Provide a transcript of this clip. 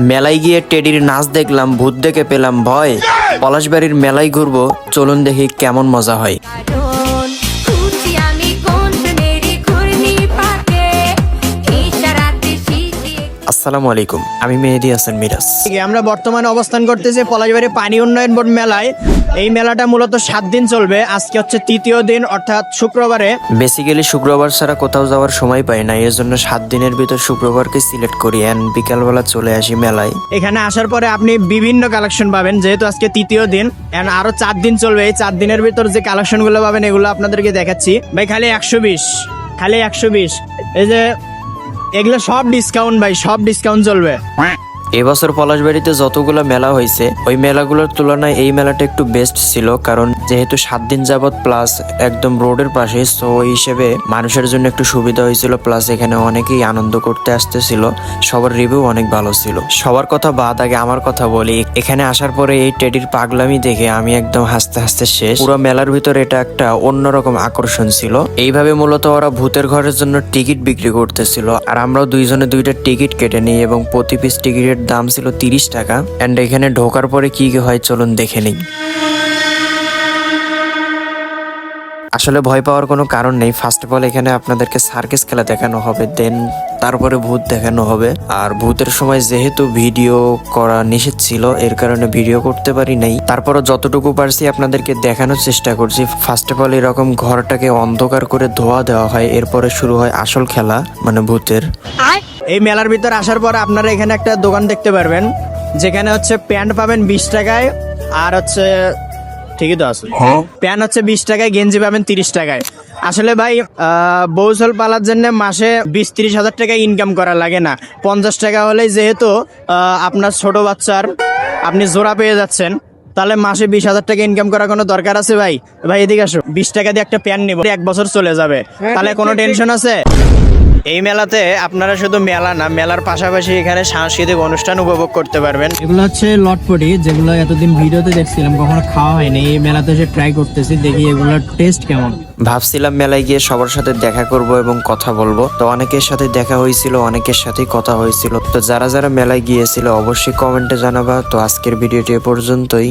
মেলায় গিয়ে টেডির নাচ দেখলাম, ভূত দেখে পেলাম ভয়। পলাশবাড়ির মেলায় ঘুরবো, চলুন দেখি কেমন মজা হয়। আসসালামু আলাইকুম, আমি মেহেদি হাসান মিরাজ। আমরা বর্তমানে অবস্থান করতেছি পলাশবাড়ি পানি উন্নয়ন বোর্ড মেলায়। এই মেলাটা মূলত 7 দিন চলবে। আজকে হচ্ছে তৃতীয় দিন, অর্থাৎ শুক্রবারে। বেসিক্যালি শুক্রবার ছাড়া কোথাও যাওয়ার সময় পাই না, এর জন্য 7 দিনের ভিতর শুক্রবারকে সিলেক্ট করি এন্ড বিকালবেলা চলে আসি মেলায়। এখানে আসার পরে আপনি বিভিন্ন কালেকশন পাবেন, যেহেতু আজকে তৃতীয় দিন এন্ড আরো 4 দিন চলবে। এই 4 দিনের ভিতর যে কালেকশন গুলো পাবেন এগুলো আপনাদেরকে দেখাচ্ছি। ভাই খালি 120 এই যে এগুলো সব ডিসকাউন্ট ভাই, সব ডিসকাউন্ট চলবে। এবছর পলাশবাড়িতে যতগুলো মেলা হয়েছে ওই মেলাগুলোর তুলনায় এই মেলাটা একটু বেস্ট ছিল, কারণ যেহেতু 7 দিন যাবত প্লাস একদম রোডের পাশে, সো ওই হিসেবে মানুষের জন্য একটু সুবিধা হয়েছিল। প্লাস এখানে অনেকেই আনন্দ করতে আসতেছিল, সবার রিভিউ অনেক ভালো ছিল। সবার কথা বাদ, আগে আমার কথা বলি। এখানে আসার পরে এই টেডির পাগলামি দেখে আমি একদম হাসতে হাসতে শেষ। পুরো মেলার ভিতরে এটা একটা অন্যরকম আকর্ষণ ছিল। এইভাবে মূলত ওরা ভূতের ঘরের জন্য টিকিট বিক্রি করতেছিল, আর আমরাও দুইজনে 2টা টিকিট কেটে নিই এবং প্রতি পিস টিকিটের দাম ছিল 30 টাকা। এন্ড এখানে ঢোকার পরে কি কি হয় চলুন দেখে নিই। আসলে ভয় পাওয়ার কোনো কারণ নেই। ফার্স্ট অফ অল এখানে আপনাদেরকে সার্কাস খেলা দেখানো হবে, দেন তারপরে ভূত দেখানো হবে। আর ভূতের সময় যেহেতু ভিডিও করা নিষেধ ছিল, এর কারণে ভিডিও করতে পারি নাই। তারপরও যতটুকু পারছি আপনাদেরকে দেখানোর চেষ্টা করছি। ফার্স্ট অফ অল এরকম ঘরটাকে অন্ধকার করে ধোয়া দেওয়া হয়, এরপরে শুরু হয় আসল খেলা, মানে ভূতের। এই মেলার ভিতর আসার পর আপনারা এখানে একটা দোকান দেখতে পারবেন, যেখানে হচ্ছে প্যান্ট পাবেন 20 টাকায়, আর হচ্ছে ঠিকই তো আছে, প্যান্ট হচ্ছে 20 টাকায়, গেঞ্জি পাবেন 30 টাকায়। আসলে ভাই বৌসল পালার জন্য মাসে 20-30 হাজার টাকা ইনকাম করা লাগে না। 50 টাকা হলেই যেহেতু আপনার ছোট বাচ্চার আপনি জোড়া পেয়ে যাচ্ছেন, তাহলে মাসে 20 হাজার টাকা ইনকাম করার কোনো দরকার আছে? ভাই এদিকে আসো, 20 টাকা দিয়ে একটা প্যান্ট নিব, 1 বছর চলে যাবে, তাহলে কোনো টেনশন আছে? এই মেলাতে আপনারা শুধু মেলা না, মেলার পাশাপাশি এখানে সাংস্কৃতিক অনুষ্ঠান উপভোগ করতে পারবেন। এগুলো হচ্ছে লটপটি, যেগুলো এতদিন ভিডিওতে দেখছিলাম, কখনো খাওয়া হয়নি। এই মেলাতে এসে ট্রাই করতেছি, দেখি এগুলোর টেস্ট কেমন। ভাবছিলাম মেলায় গিয়ে সবার সাথে দেখা করব এবং কথা বলবো, তো অনেকের সাথে দেখা হয়েছিল, অনেকের সাথেই কথা হয়েছিল। তো যারা যারা মেলায় গিয়েছিল অবশ্যই কমেন্টে জানাবা। তো আজকের ভিডিওটি এ পর্যন্তই।